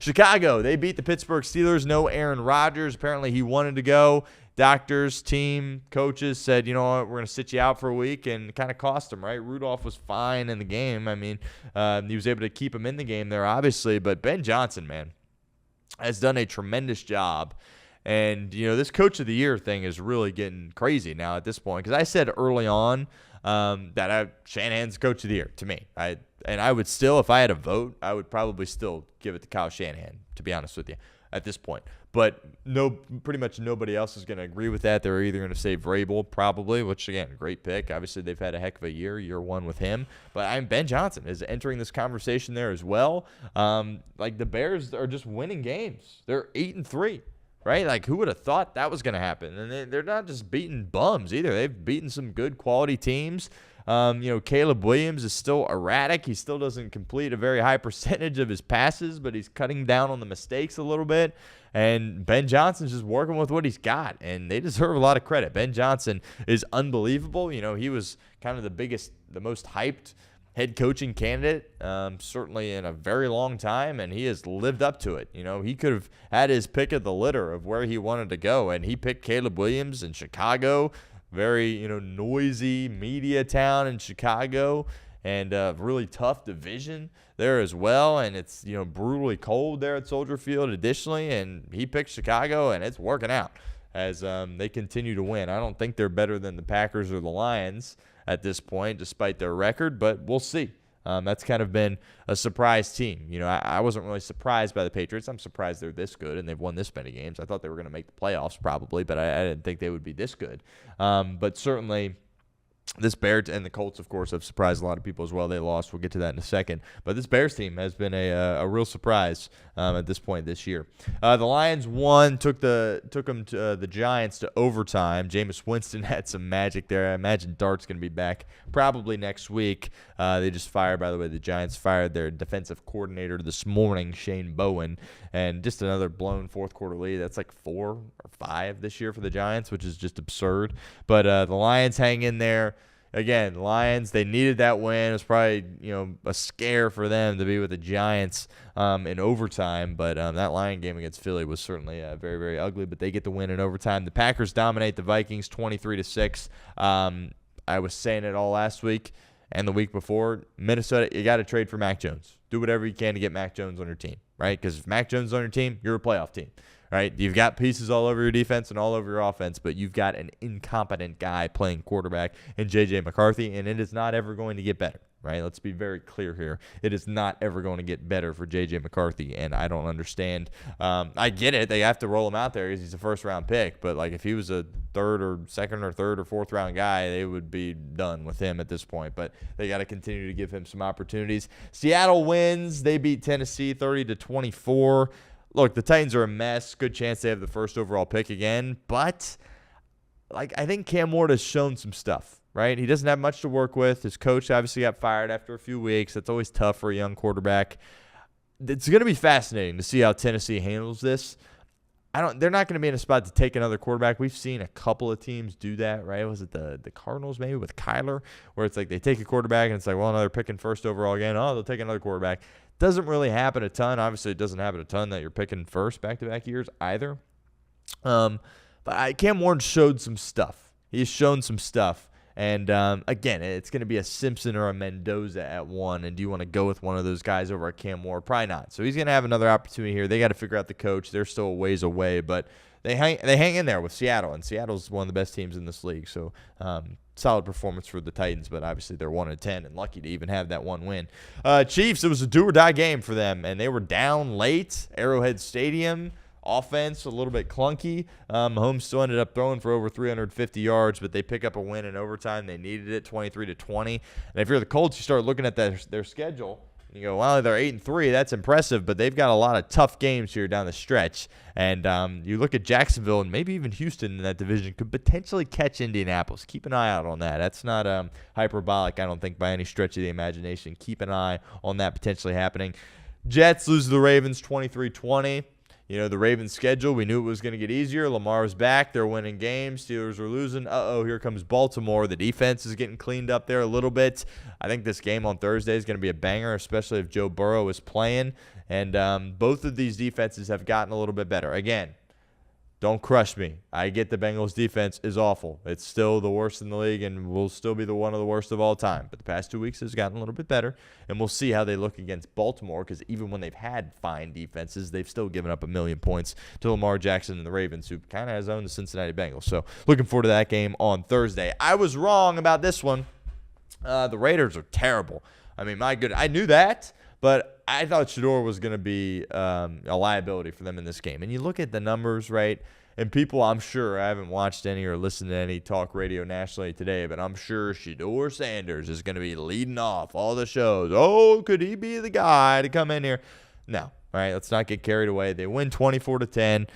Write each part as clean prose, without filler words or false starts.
Chicago, they beat the Pittsburgh Steelers. No Aaron Rodgers. Apparently he wanted to go. Doctors, team, coaches said, you know what, we're going to sit you out for a week, and kind of cost him, right? Rudolph was fine in the game. I mean, he was able to keep him in the game there, obviously. But Ben Johnson, man, has done a tremendous job. And, you know, this Coach of the Year thing is really getting crazy now at this point. Because I said early on that Shanahan's Coach of the Year to me. And I would still, if I had a vote, I would probably still give it to Kyle Shanahan, to be honest with you, at this point. But pretty much nobody else is going to agree with that. They're either going to say Vrabel, probably, which, again, great pick. Obviously, they've had a heck of a year one with him. But Ben Johnson is entering this conversation there as well. Like, the Bears are just winning games. They're 8-3, right? Like, who would have thought that was going to happen? And they're not just beating bums either. They've beaten some good quality teams. You know, Caleb Williams is still erratic. He still doesn't complete a very high percentage of his passes, but he's cutting down on the mistakes a little bit. And Ben Johnson's just working with what he's got, and they deserve a lot of credit. Ben Johnson is unbelievable. You know, he was kind of the most hyped head coaching candidate, certainly in a very long time, and he has lived up to it. You know, he could have had his pick of the litter of where he wanted to go, and he picked Caleb Williams in Chicago. Very, you know, noisy media town in Chicago, and a really tough division there as well. And it's, you know, brutally cold there at Soldier Field additionally. And he picked Chicago, and it's working out as they continue to win. I don't think they're better than the Packers or the Lions at this point, despite their record, but we'll see. That's kind of been a surprise team. You know, I wasn't really surprised by the Patriots. I'm surprised they're this good and they've won this many games. I thought they were going to make the playoffs probably, but I didn't think they would be this good. But certainly this Bears and the Colts, of course, have surprised a lot of people as well. They lost. We'll get to that in a second. But this Bears team has been a real surprise at this point this year. The Lions won, took them to the Giants to overtime. Jameis Winston had some magic there. I imagine Dart's going to be back probably next week. They just fired, by the way, the Giants fired their defensive coordinator this morning, Shane Bowen, and just another blown fourth quarter lead. That's like 4 or 5 this year for the Giants, which is just absurd. But the Lions hang in there. Again, Lions, they needed that win. It was probably, you know, a scare for them to be with the Giants in overtime. But that Lion game against Philly was certainly very, very ugly. But they get the win in overtime. The Packers dominate the Vikings 23-6. I was saying it all last week and the week before. Minnesota, you got to trade for Mac Jones. Do whatever you can to get Mac Jones on your team, right? Because if Mac Jones is on your team, you're a playoff team. Right, you've got pieces all over your defense and all over your offense, but you've got an incompetent guy playing quarterback in J.J. McCarthy, and it is not ever going to get better, right? Let's be very clear here. It is not ever going to get better for J.J. McCarthy, and I don't understand. I get it. They have to roll him out there because he's a first-round pick, but like if he was a second or third or fourth-round guy, they would be done with him at this point, but they got to continue to give him some opportunities. Seattle wins. They beat Tennessee 30-24. Look, the Titans are a mess. Good chance they have the first overall pick again. But, like, I think Cam Ward has shown some stuff, right? He doesn't have much to work with. His coach obviously got fired after a few weeks. That's always tough for a young quarterback. It's going to be fascinating to see how Tennessee handles this. They're not going to be in a spot to take another quarterback. We've seen a couple of teams do that, right? Was it the Cardinals maybe with Kyler, where it's like they take a quarterback and it's like, well, no, they're picking first overall again. Oh, they'll take another quarterback. Doesn't really happen a ton. Obviously, it doesn't happen a ton that you're picking first back-to-back years either. But Cam Ward showed some stuff. He's shown some stuff. And, again, it's going to be a Simpson or a Mendoza at 1. And do you want to go with one of those guys over at Cam Ward? Probably not. So he's going to have another opportunity here. They got to figure out the coach. They're still a ways away. But they hang in there with Seattle. And Seattle's one of the best teams in this league. So solid performance for the Titans. But obviously they're 1-10 and lucky to even have that one win. Chiefs, it was a do-or-die game for them. And they were down late. Arrowhead Stadium. Offense a little bit clunky. Mahomes still ended up throwing for over 350 yards, but they pick up a win in overtime. They needed it, 23-20. And if you're the Colts, you start looking at their schedule, and you go, well, they're 8-3. That's impressive, but they've got a lot of tough games here down the stretch. And you look at Jacksonville and maybe even Houston in that division could potentially catch Indianapolis. Keep an eye out on that. That's not hyperbolic, I don't think, by any stretch of the imagination. Keep an eye on that potentially happening. Jets lose to the Ravens 23-20. The Ravens' schedule, we knew it was going to get easier. Lamar's back. They're winning games. Steelers are losing. Here comes Baltimore. The defense is getting cleaned up there a little bit. I think this game on Thursday is going to be a banger, especially if Joe Burrow is playing. And both of these defenses have gotten a little bit better. Again, don't crush me. I get the Bengals defense is awful. It's still the worst in the league and will still be one of the worst of all time. But the past 2 weeks has gotten a little bit better, and we'll see how they look against Baltimore, because even when they've had fine defenses, they've still given up 1 million points to Lamar Jackson and the Ravens, who kind of has owned the Cincinnati Bengals. So looking forward to that game on Thursday. I was wrong about this one. The Raiders are terrible. I mean, my goodness, I knew that, but I thought Shedeur was going to be a liability for them in this game. And you look at the numbers, right? And people, I'm sure, I haven't watched any or listened to any talk radio nationally today, but I'm sure Shedeur Sanders is going to be leading off all the shows. Oh, could he be the guy to come in here? No. All right, let's not get carried away. They win 24-10.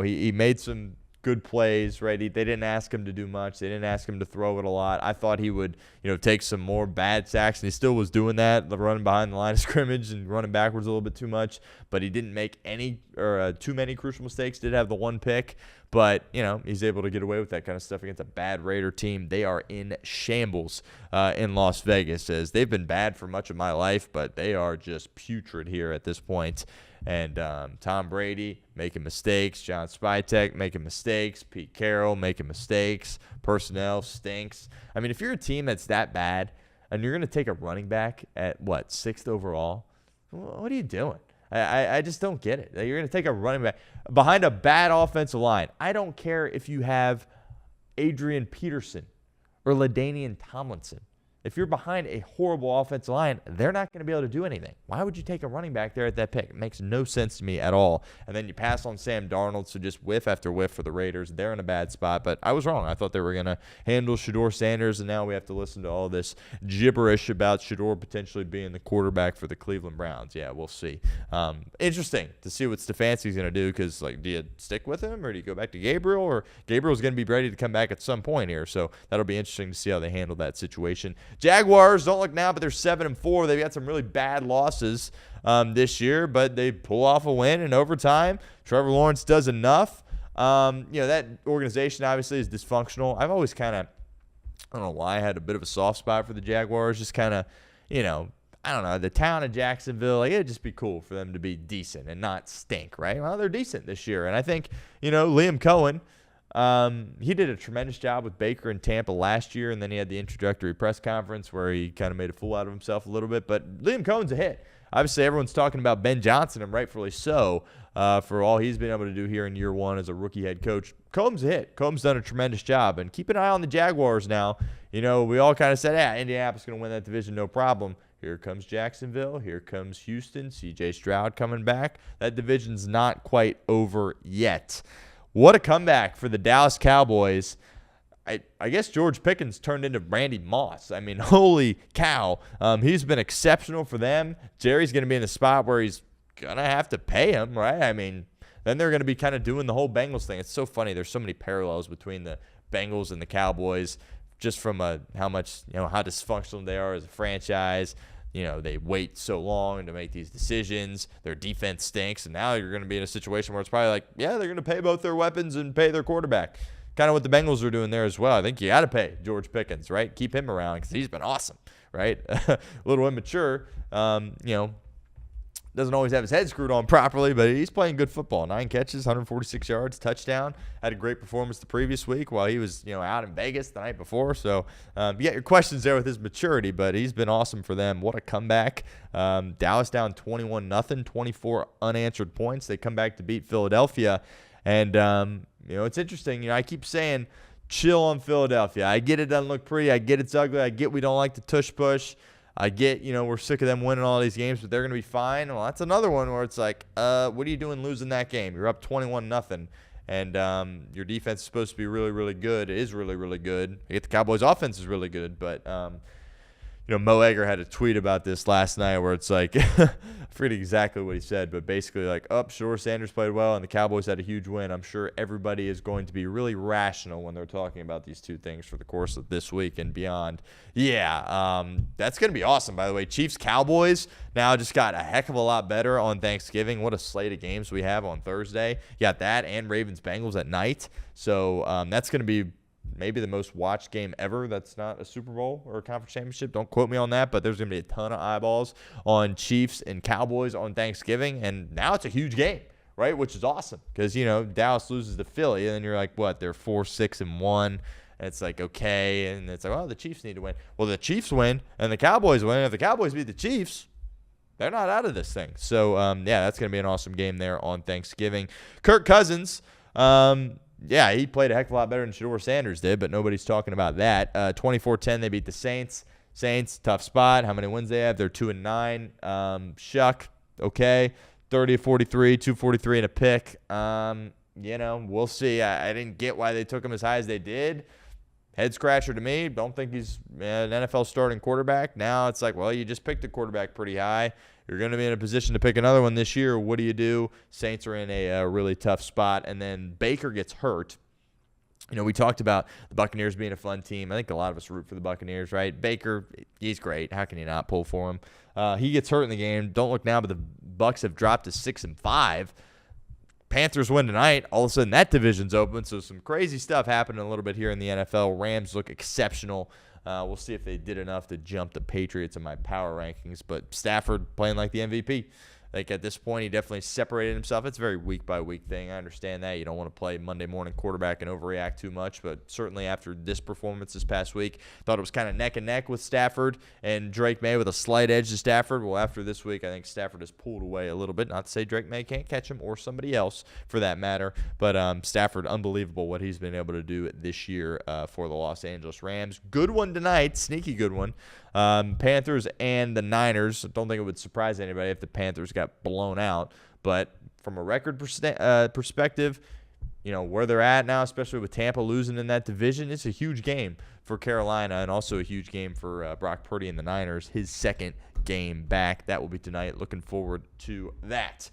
He made some good plays, right? They didn't ask him to do much. They didn't ask him to throw it a lot. I thought he would, take some more bad sacks, and he still was doing that, running behind the line of scrimmage and running backwards a little bit too much. But he didn't make too many crucial mistakes. Did have the one pick, but he's able to get away with that kind of stuff against a bad Raider team. They are in shambles in Las Vegas, as they've been bad for much of my life, but they are just putrid here at this point. And Tom Brady making mistakes, John Spytek making mistakes, Pete Carroll making mistakes, personnel stinks. I mean, if you're a team that's that bad and you're going to take a running back at, 6th overall, what are you doing? I just don't get it. You're going to take a running back behind a bad offensive line. I don't care if you have Adrian Peterson or LaDainian Tomlinson. If you're behind a horrible offensive line, they're not going to be able to do anything. Why would you take a running back there at that pick? It makes no sense to me at all. And then you pass on Sam Darnold, so just whiff after whiff for the Raiders. They're in a bad spot, but I was wrong. I thought they were going to handle Shedeur Sanders, and now we have to listen to all this gibberish about Shedeur potentially being the quarterback for the Cleveland Browns. Yeah, we'll see. Interesting to see what Stefanski's going to do, because, do you stick with him, or do you go back to Gabriel? Or Gabriel's going to be ready to come back at some point here, so that'll be interesting to see how they handle that situation. Jaguars, don't look now, but they're 7-4. They've got some really bad losses this year, but they pull off a win in overtime. Trevor Lawrence does enough. That organization obviously is dysfunctional. I've always kind of, I don't know why, I had a bit of a soft spot for the Jaguars. Just kind of, I don't know, the town of Jacksonville, it'd just be cool for them to be decent and not stink, right? Well, they're decent this year. And I think, Liam Cohen, he did a tremendous job with Baker in Tampa last year, and then he had the introductory press conference where he kind of made a fool out of himself a little bit. But Liam Cohen's a hit. Obviously, everyone's talking about Ben Johnson, and rightfully so, for all he's been able to do here in year one as a rookie head coach. Cohen's a hit. Cohen's done a tremendous job. And keep an eye on the Jaguars now. We all kind of said, Indianapolis is going to win that division, no problem. Here comes Jacksonville. Here comes Houston. C.J. Stroud coming back. That division's not quite over yet. What a comeback for the Dallas Cowboys. I guess George Pickens turned into Randy Moss. I mean, holy cow. He's been exceptional for them. Jerry's going to be in a spot where he's going to have to pay him, right? I mean, then they're going to be kind of doing the whole Bengals thing. It's so funny. There's so many parallels between the Bengals and the Cowboys, just from how much, how dysfunctional they are as a franchise. They wait so long to make these decisions. Their defense stinks, and now you're going to be in a situation where it's probably they're going to pay both their weapons and pay their quarterback. Kind of what the Bengals are doing there as well. I think you got to pay George Pickens, right? Keep him around because he's been awesome, right? A little immature, doesn't always have his head screwed on properly, but he's playing good football. 9 catches, 146 yards, touchdown. Had a great performance the previous week while he was, out in Vegas the night before. So you got your questions there with his maturity, but he's been awesome for them. What a comeback. Dallas down 21-0, 24 unanswered points. They come back to beat Philadelphia. And, it's interesting. I keep saying chill on Philadelphia. I get it doesn't look pretty. I get it's ugly. I get we don't like the tush push. I get, we're sick of them winning all these games, but they're going to be fine. Well, that's another one where it's what are you doing losing that game? You're up 21-0, and your defense is supposed to be really, really good. It is really, really good. I get the Cowboys' offense is really good, but, Mo Egger had a tweet about this last night where it's like, I forget exactly what he said, but basically like, sure, Sanders played well and the Cowboys had a huge win. I'm sure everybody is going to be really rational when they're talking about these two things for the course of this week and beyond. Yeah, that's going to be awesome, by the way. Chiefs-Cowboys now just got a heck of a lot better on Thanksgiving. What a slate of games we have on Thursday. You got that and Ravens-Bengals at night. So that's going to be maybe the most watched game ever that's not a Super Bowl or a conference championship. Don't quote me on that, but there's going to be a ton of eyeballs on Chiefs and Cowboys on Thanksgiving, and now it's a huge game, right, which is awesome because, Dallas loses to Philly, and then you're like, what, they're 4-6-1, and it's like, okay, and it's like, well, the Chiefs need to win. Well, the Chiefs win, and the Cowboys win. If the Cowboys beat the Chiefs, they're not out of this thing. So, that's going to be an awesome game there on Thanksgiving. Kirk Cousins, yeah, he played a heck of a lot better than Shedeur Sanders did, but nobody's talking about that. 24-10, they beat the Saints. Saints, tough spot. How many wins they have? They're 2-9. Shuck, okay. 30-43, 243 and a pick. We'll see. I didn't get why they took him as high as they did. Head scratcher to me. Don't think he's an NFL starting quarterback. Now it's like, well, you just picked a quarterback pretty high. You're going to be in a position to pick another one this year. What do you do? Saints are in a really tough spot. And then Baker gets hurt. We talked about the Buccaneers being a fun team. I think a lot of us root for the Buccaneers, right? Baker, he's great. How can you not pull for him? He gets hurt in the game. Don't look now, but the Bucs have dropped to 6-5. Panthers win tonight. All of a sudden, that division's open. So some crazy stuff happening a little bit here in the NFL. Rams look exceptional. We'll see if they did enough to jump the Patriots in my power rankings. But Stafford playing like the MVP. Like at this point, he definitely separated himself. It's a very week-by-week thing. I understand that. You don't want to play Monday morning quarterback and overreact too much. But certainly after this performance this past week, thought it was kind of neck and neck with Stafford and Drake May with a slight edge to Stafford. Well, after this week, I think Stafford has pulled away a little bit. Not to say Drake May can't catch him or somebody else for that matter. But Stafford, unbelievable what he's been able to do this year for the Los Angeles Rams. Good one tonight. Sneaky good one. Panthers and the Niners. Don't think it would surprise anybody if the Panthers got blown out. But from a record perspective, where they're at now, especially with Tampa losing in that division, it's a huge game for Carolina and also a huge game for Brock Purdy and the Niners. His second game back. That will be tonight. Looking forward to that.